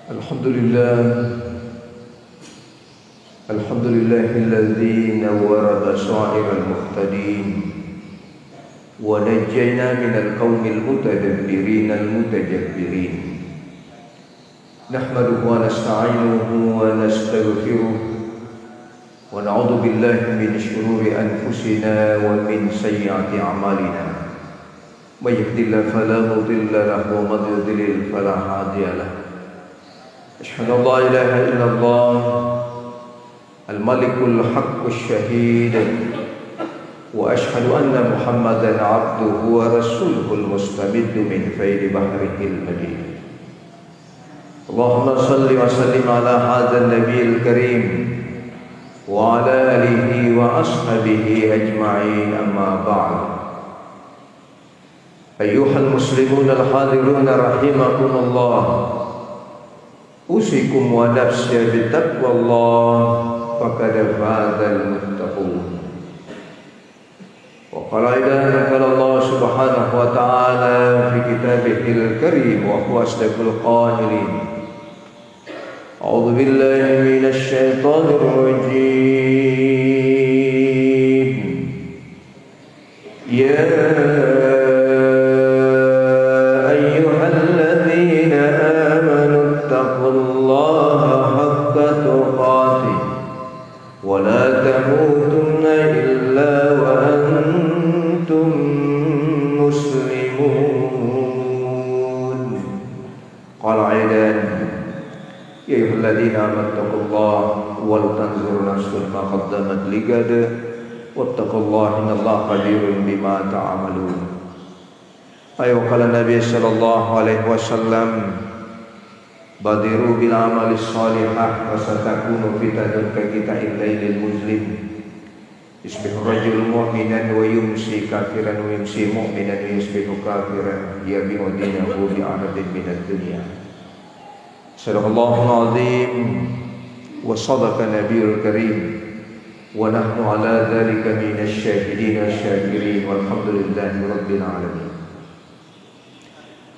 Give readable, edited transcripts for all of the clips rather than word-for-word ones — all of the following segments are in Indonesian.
الحمد لله الحمد لله الذي نور بصائر المهتدين ونجينا من القوم المتدبرين المتجبرين نحمده ونستعينه ونستغفره ونعوذ بالله من شرور أنفسنا ومن سيئات أعمالنا من يهد الله فلا مضل له ومن يضلل فلا هادي له أشهد أن لا إله إلا الله الملك الحق الشهيد وأشهد أن محمدا عبده ورسوله المستمد من فيض بحره المجيد اللهم صل وسلم على هذا النبي الكريم وعلى آله وأصحابه أجمعين أما بعد أيها المسلمون الحاضرون رحمكم الله أوصيكم ونفسي بتقوى الله فقد فاز المتقون وقال أيضا قال الله سبحانه وتعالى في كتابه الكريم وهو أصدق القائلين أعوذ بالله من الشيطان الرجيم يا أيها الذين آمنوا اتقوا الله حق تقاته ولا تموتن إلا وأنتم مسلمون قال أيضا يا أيها الذين آمنوا اتقوا الله ولتنظر نفس ما قدمت لغد واتقوا الله إن الله خبير بما تعملون أيوة قال النبي صلى الله عليه وسلم بادروا بالعمل الصالح وستكون فتنة كقطع الليل المظلم يصبح الرجل مؤمنا ويمسي كافرا ويمسي مؤمنا ويصبح كافرا يبيع دينه بعرض من الدنيا صدق الله العظيم وصدق النبي الكريم ونحن على ذلك من الشاهدين والشاكرين والحمد لله رب العالمين.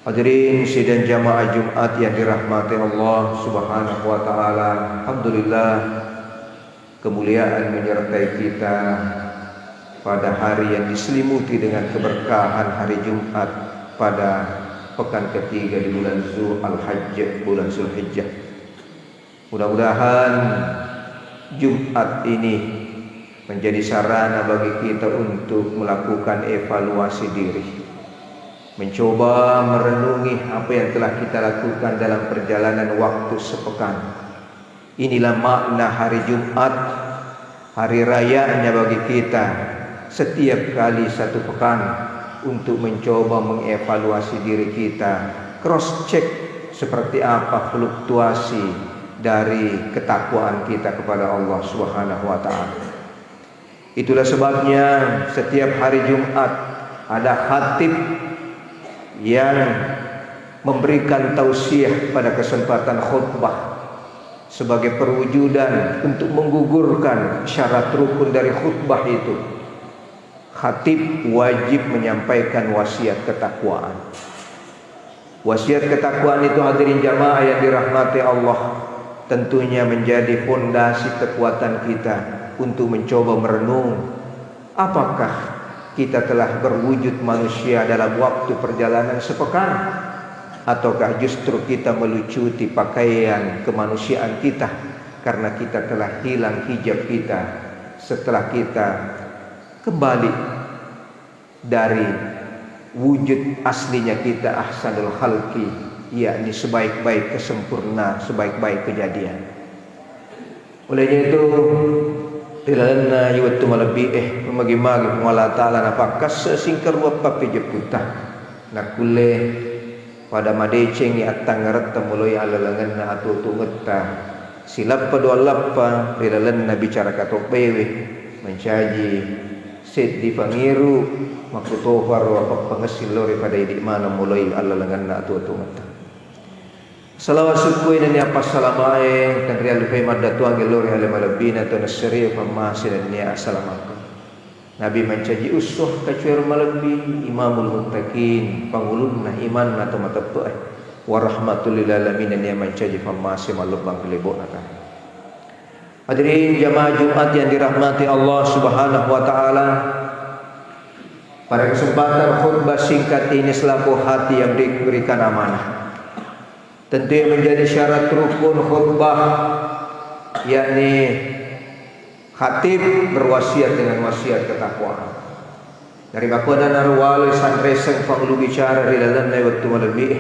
Hadirin sidang jamaah Jumat yang dirahmati Allah Subhanahu wa taala. Alhamdulillah kemuliaan menyertai kita pada hari yang diselimuti dengan keberkahan hari Jumat pada pekan ketiga di bulan Dzulhijjah, bulan Dzulhijjah. Mudah-mudahan Jumat ini menjadi sarana bagi kita untuk melakukan evaluasi diri, mencoba merenungi apa yang telah kita lakukan dalam perjalanan waktu sepekan. Inilah makna hari Jumat, hari rayanya bagi kita setiap kali satu pekan untuk mencoba mengevaluasi diri kita, cross check seperti apa fluktuasi dari ketakwaan kita kepada Allah Subhanahu wa taala. Itulah sebabnya setiap hari Jumat ada khatib yang memberikan tausiah pada kesempatan khutbah sebagai perwujudan untuk menggugurkan syarat rukun dari khutbah itu. Khatib wajib menyampaikan wasiat ketakwaan. Wasiat ketakwaan itu hadirin jamaah yang dirahmati Allah tentunya menjadi fondasi kekuatan kita untuk mencoba merenung apakah kita telah berwujud manusia dalam waktu perjalanan sepekan, ataukah justru kita melucuti pakaian kemanusiaan kita karena kita telah hilang hijab kita setelah kita kembali dari wujud aslinya kita ahsanul khalqi, yakni sebaik-baik kesempurna, sebaik-baik kejadian. Olehnya itu Tilalana yuwatu malabi magi-magi Allah Ta'ala napakas sesingkar wapa pijeputah nakule pada madeceng ni atang rata mulai alalangan na atu ngeta silap padua lappa tilalana bicara katopewe mencaji set di pangiru makutohar wapa pangasilori pada idik mana mulai alalangan na atu ngeta. Salawat syukur dan apa salamae dan real fema datuang gelori ale malabina to nasri famasi dan ni assalamualaikum. Nabi mencaji uswah kacuir malabi imamul muttaqin pangulunna iman atau mataptu wa rahmatul lil alamin yang mencaji farmasi malubang kelebok nakah. Hadirin jamaah Jumat yang dirahmati Allah Subhanahu wa taala. Pada kesempatan khutbah singkat ini selaku hati yang diberikan amanah. Tentu yang menjadi syarat rukun khutbah yakni khatib berwasiat dengan wasiat ketakwaan. Dari bakodan arwal sanreseng fanglu bicara rilalan lewat lebih.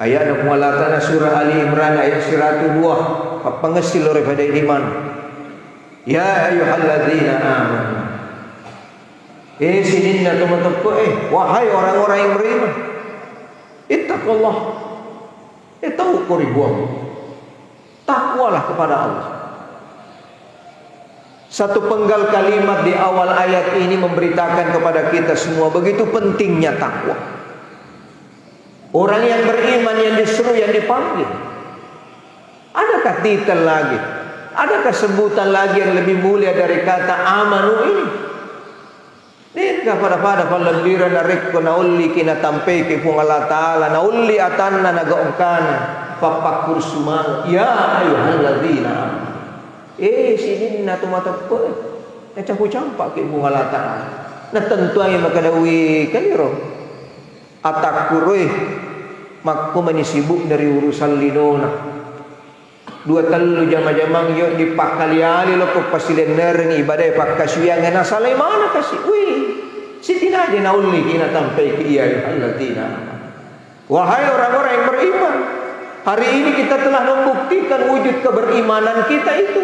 Ayat nak mualatana surah Ali Imran ayat 102 pengesil daripada iman. Ya ayyuhalladzina amanu. Sininna teman-teman wahai orang-orang yang beriman. Ittaqullah. Tauquribuah. Takwalah kepada Allah. Satu penggal kalimat di awal ayat ini memberitakan kepada kita semua begitu pentingnya takwa. Orang yang beriman yang disuruh, yang dipanggil. Adakah titel lagi? Adakah sebutan lagi yang lebih mulia dari kata amanu ini? Dika pada falambira narikko naulli kina tampe ke pung Allah Ta'ala naulli atanna nagaongkana fapakur sumang ya ayyuhalladzina sininna tumatappo campur campak ke pung Allah Ta'ala na tentu ay makadawi kaniro atakuroi makku menisibuk dari urusan linona dua telu jama-jamang yo dipakaliali lo ko pasilener ng ibadah pakasuyang na salay mana kasi sitina di nauli kina tampai ke iya allatina. Wahai orang-orang yang beriman, hari ini kita telah membuktikan wujud keberimanan kita itu.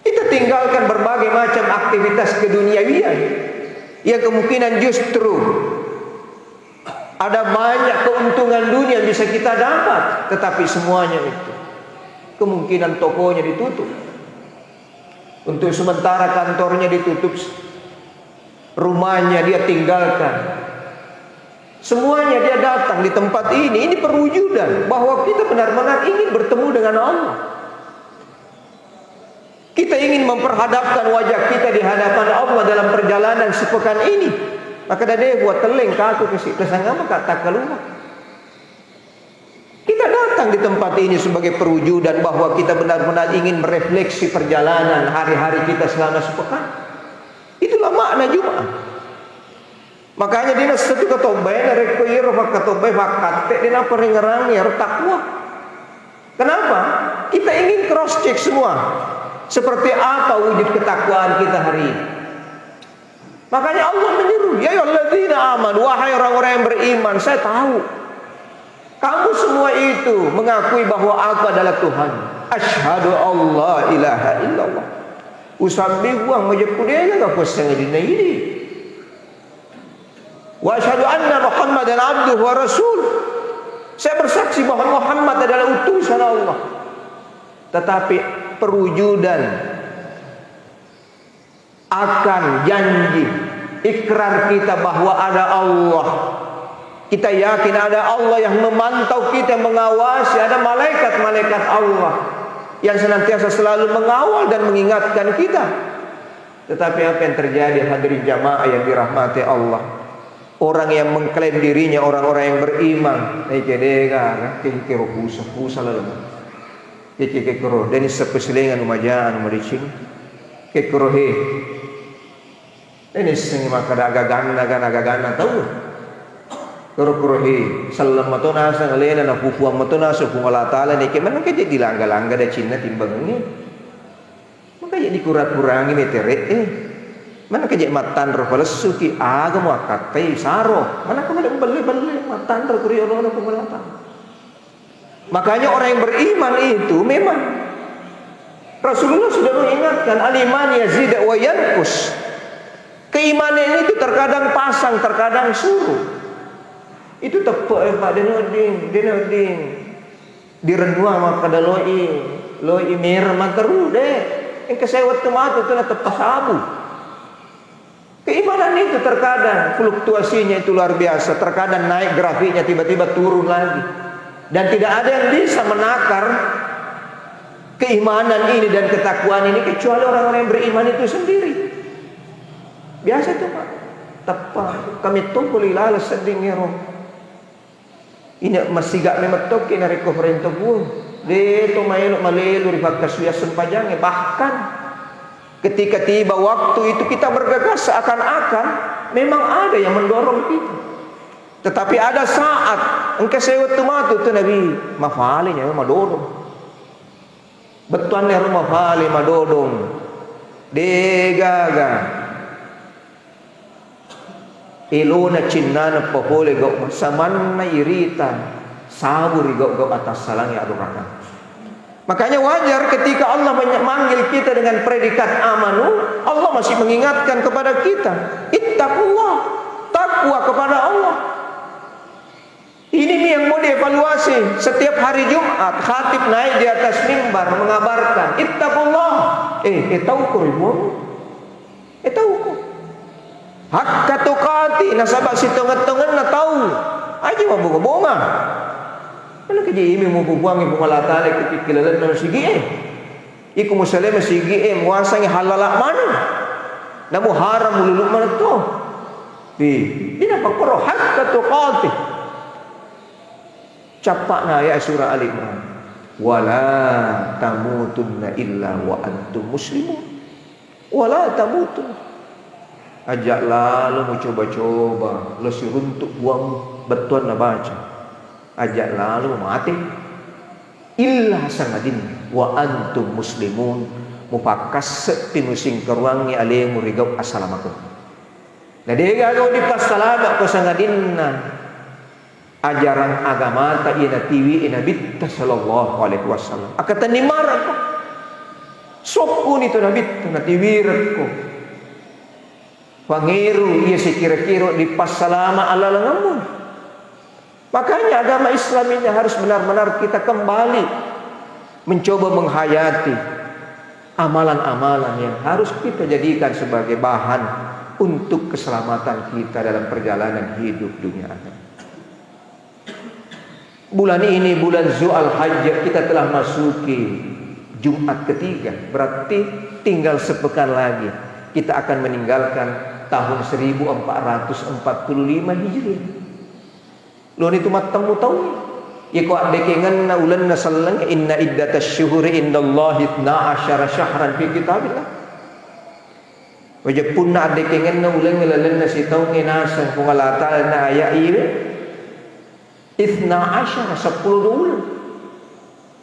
Kita tinggalkan berbagai macam aktivitas keduniawian yang kemungkinan justru ada banyak keuntungan dunia yang bisa kita dapat, tetapi semuanya itu kemungkinan tokonya ditutup, untuk sementara kantornya ditutup, rumahnya dia tinggalkan, semuanya dia datang di tempat ini. Ini perwujudan bahwa kita benar-benar ingin bertemu dengan Allah. Kita ingin memperhadapkan wajah kita di hadapan Allah dalam perjalanan sepekan ini. Maka dia buat teleng kaku kesangama kata keluar. Kita datang di tempat ini sebagai perwujudan bahwa kita benar-benar ingin merefleksi perjalanan hari-hari kita selama sepekan. Itulah makna Jumat. Makanya dia satu ketobay rekoiro fakatobay fakate dia peringerangnya takwa. Kenapa? Kita ingin cross check semua. Seperti apa wujud ketakwaan kita hari ini. Makanya Allah menyeru, ya ayyuhalladzina amanu, wahai orang-orang yang beriman, saya tahu kamu semua itu mengakui bahwa aku adalah Tuhan. Asyhadu Allah ilaha illallah. Usambi buang majapudenya enggak puasa ngedina ini. Wa asyhadu anna Muhammadan abduhu wa rasul. Saya bersaksi bahwa Muhammad adalah utusan Allah. Tetapi perwujudan akan janji ikrar kita bahwa ada Allah. Kita yakin ada Allah yang memantau kita, mengawasi, ada malaikat-malaikat Allah yang senantiasa selalu mengawal dan mengingatkan kita. Tetapi apa yang terjadi hadirin jamaah yang dirahmati Allah? Orang yang mengklaim dirinya orang-orang yang beriman, dan sepeselingan umajaan umaricing kekrohe ini sengi makada agagana tahu kuro-kurohi salam matona sa ngalena na pupuang matona sa pungala tala ni keman ka jadi langga-langga da Cina timbang ni maka jadi kurang-kurangi metere mana ka jadi matan ro palasuki aga mo akatay saro mana ka beli matan ro kuriono na pungala tala. Makanya orang yang beriman itu memang Rasulullah sudah mengingatkan al-iman yazid wa yanqus. Keimanan itu terkadang pasang, terkadang surut. Itu tepuk Pak denoding direnua maka loi mer makaru deh yang kesewat tomato itu na tepas abu. Keimanan itu terkadang fluktuasinya itu luar biasa, terkadang naik grafiknya tiba-tiba turun lagi. Dan tidak ada yang bisa menakar keimanan ini dan ketakwaan ini kecuali orang-orang yang beriman itu sendiri. Biasa itu Pak. Tepat kami tumpul ilal seding roh. Ina masih gak memetok ina recovery to buang. De to maelo malelu ri kasuyasan pajange. Bahkan ketika tiba waktu itu kita bergegas seakan-akan memang ada yang mendorong kita. Tetapi ada saat engke sewet tumatu tu Nabi mafalinya madodong. Betuan le rumah fali madodong. Degaga. Ilona cinnana pohole gau samanna iritan saburi gau atas salang ya aduraka. Makanya wajar ketika Allah memanggil kita dengan predikat amanu, Allah masih mengingatkan kepada kita, ittaqullah, takwa kepada Allah. Ini yang mau dievaluasi. Setiap hari Jumat khatib naik di atas mimbar mengabarkan ittaqullah. Taukur ibu. Taukur. Hakka tuqati nasabak sitongan-tongan na tahu. Aja mah bunga-bunga. Ano kaya imi mo bubuang ibu malatale kikilalan na sige. Iku musalem sige muasang halala man. Namu haram mululuk man to. Di napakoro hakka tuqati. Capak na ayat surah Al-Imran. Wala tamutunna illa wa antum muslimun. Wala tamutun. Ajak lalu mau coba-coba, lo runtuk buang betuan na baca. Ajak lalu mati. Illa sangadin wa antum muslimun. Mupakas tinusing keruangi alemu rigau assalamualaikum. Nah dia kalau di pasalamak ko sangadin na ajaran agama ta ina tiwi ina bitta sallallahu alaihi wasallam. Akatan ni marah ko. Sopun itu nabi na tiwirat ko. Pangeru ia sekira-kira di pasalama ala langamun. Makanya agama Islam ini harus benar-benar kita kembali mencoba menghayati amalan-amalan yang harus kita jadikan sebagai bahan untuk keselamatan kita dalam perjalanan hidup dunia akhirat. Bulan ini bulan Dzul Hijjah kita telah masuki Jumat ketiga. Berarti tinggal sepekan lagi kita akan meninggalkan tahun 1445 Hijriah. Lo itu matamu tahu ya kok dekengan na ulan na sallang inna iddatash syuhuri indallahi 12 syahran fi kitabillah. Wajib pun na dekengan na ulan ngalalan na sitaw nginasa kung alata na aya iwe 12 10 ulan.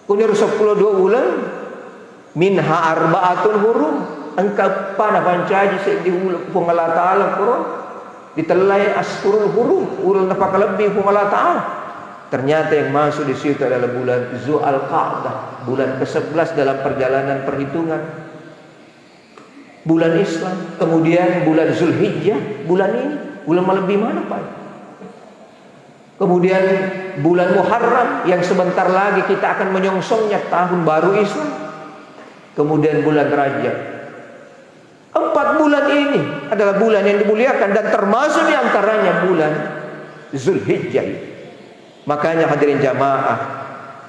Kung niru 10 ulan minha arba'atun hurum. Engkau pana pancaji di hung Allah Ta'ala Quran ditelai askurul hurum ulul nafaka lebih hung Allah Ta'ala. Ternyata yang masuk di situ adalah bulan Dzul Qa'dah, bulan ke-11 dalam perjalanan perhitungan bulan Islam. Kemudian bulan Zulhijjah, bulan ini bulan lebih mana Pak? Kemudian bulan Muharram yang sebentar lagi kita akan menyongsongnya tahun baru Islam. Kemudian bulan Rajab. 4 bulan ini adalah bulan yang dimuliakan dan termasuk di antaranya bulan Zulhijjah. Makanya hadirin jamaah,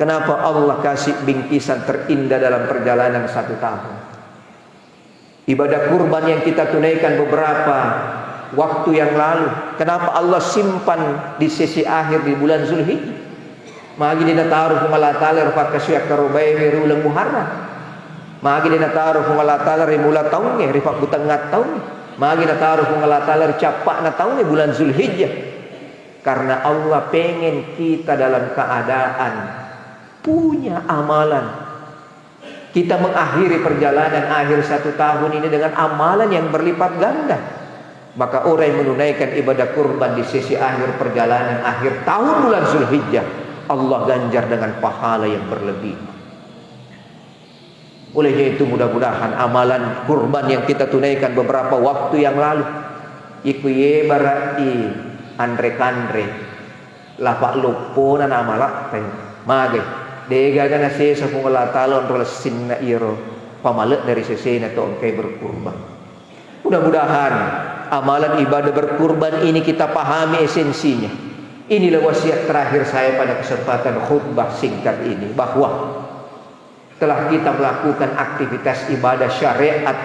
kenapa Allah kasih bingkisan terindah dalam perjalanan 1 tahun? Ibadah kurban yang kita tunaikan beberapa waktu yang lalu, kenapa Allah simpan di sisi akhir di bulan Zulhijjah? Magi dina taruh Allah Ta'ala rafakasya karubai ulang Muharram. Magi dina taruh kung Allah Ta'ala rimula taunnya rifak butangat taun. Magi na taruh kung Allah Ta'ala capak na taunnya bulan Zulhijjah. Karena Allah pengen kita dalam keadaan punya amalan. Kita mengakhiri perjalanan akhir 1 tahun ini dengan amalan yang berlipat ganda. Maka orang yang menunaikan ibadah kurban di sisi akhir perjalanan akhir tahun bulan Zulhijjah, Allah ganjar dengan pahala yang berlebih. Olehnya itu mudah-mudahan amalan kurban yang kita tunaikan beberapa waktu yang lalu iku ye barai andre lapak lupo na namala mage dega kana sesa kung Allah Ta'ala on sinna iro pamalek dari sesena to kay berkurban. Mudah-mudahan amalan ibadah berkurban ini kita pahami esensinya. Inilah wasiat terakhir saya pada kesempatan khutbah singkat ini, bahwa telah kita melakukan aktivitas ibadah syariat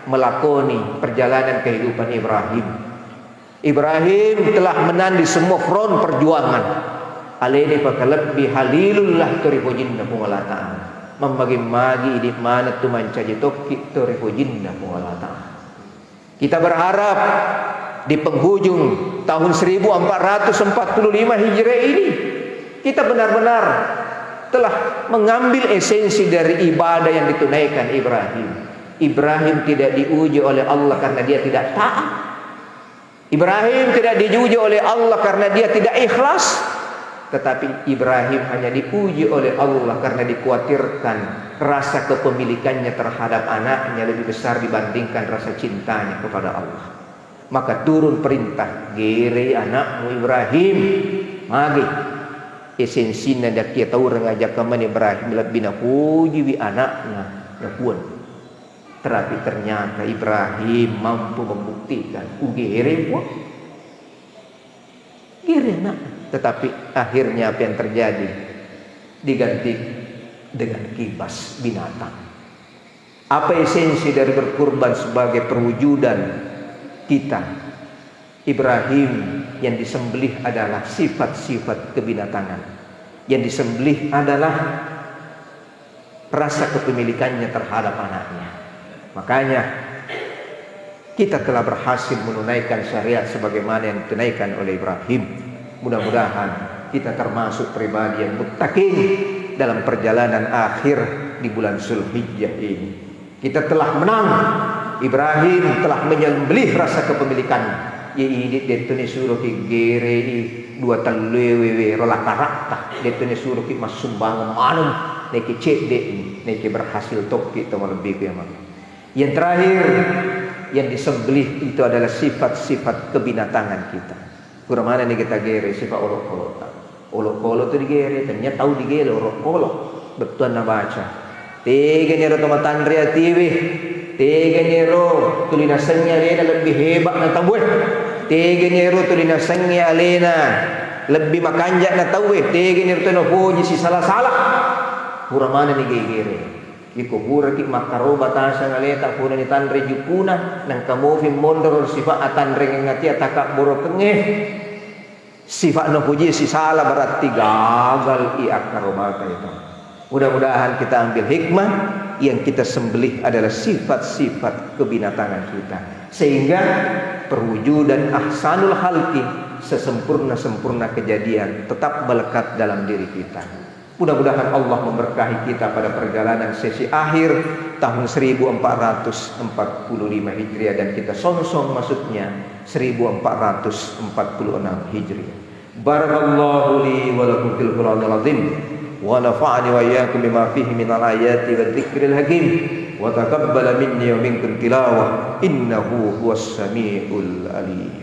melakoni perjalanan kehidupan Ibrahim. Ibrahim telah menandi semua front perjuangan. alene pakalabbi halilullah toripojinna pungala ta'ala membagi-magi di mana tu mancaji tokki toripojinna pungala ta'ala. Kita berharap di penghujung tahun 1445 Hijriah ini kita benar-benar telah mengambil esensi dari ibadah yang ditunaikan Ibrahim. Ibrahim tidak diuji oleh Allah karena dia tidak taat. Ibrahim tidak diuji oleh Allah karena dia tidak ikhlas. Tetapi Ibrahim hanya diuji oleh Allah karena dikhawatirkan rasa kepemilikannya terhadap anaknya lebih besar dibandingkan rasa cintanya kepada Allah. Maka turun perintah, gere anakmu Ibrahim, magi. Esensinya dah kia tahu rengajak kaman Ibrahim lebih nak puji wi anaknya, nak puan. Tetapi ternyata Ibrahim mampu membuktikan, gere puan, gere nak. Tetapi akhirnya apa yang terjadi? Diganti dengan kibas binatang. Apa esensi dari berkurban sebagai perwujudan kita? Ibrahim yang disembelih adalah sifat-sifat kebinatangan. Yang disembelih adalah rasa kepemilikannya terhadap anaknya. Makanya kita telah berhasil menunaikan syariat sebagaimana yang ditunaikan oleh Ibrahim. Mudah-mudahan kita termasuk pribadi yang muttaqin dalam perjalanan akhir di bulan Zulhijjah ini. Kita telah menang. Ibrahim telah menyembelih rasa kepemilikan. Ini detune suruh ki gere dua talwewe rola karakta. Detune suruh ki masumbang manum neki cedek neki berhasil tokki to lebih yang Yang terakhir yang disembelih itu adalah sifat-sifat kebinatangan kita. Kuramana ni kita gere sifat olok-olok. Olok-olok tu digere, ternyata tahu digere olok-olok. Betul na baca. Tiga nero tomatan reativi. Tiga nero tulinasannya lena lebih hebat na tabuh. Tiga nero tulinasannya lena lebih makanjak na tabuh. Tiga nero tu no puji si salah-salah. Kuramana ni gere. Iko pura ki makaro batasan aleta pura ni tanre jupuna nang kamu film mondor sifat atanre ngati ataka boro kengeh sifat no puji si salah berarti gagal i akarobata itu. Mudah-mudahan kita ambil hikmah yang kita sembelih adalah sifat-sifat kebinatangan kita sehingga perwujudan ahsanul khalqi sesempurna-sempurna kejadian tetap melekat dalam diri kita. Mudah-mudahan Allah memberkahi kita pada perjalanan sesi akhir tahun 1445 Hijriah dan kita song-song masuknya 1446 Hijriah. Barakallahu li wa lakum fil Qur'anil azim wa nafa'ani wa iyyakum bima fihi minal ayati wa dzikril hakim wa taqabbala minni wa minkum tilawah innahu huwas samiul alim.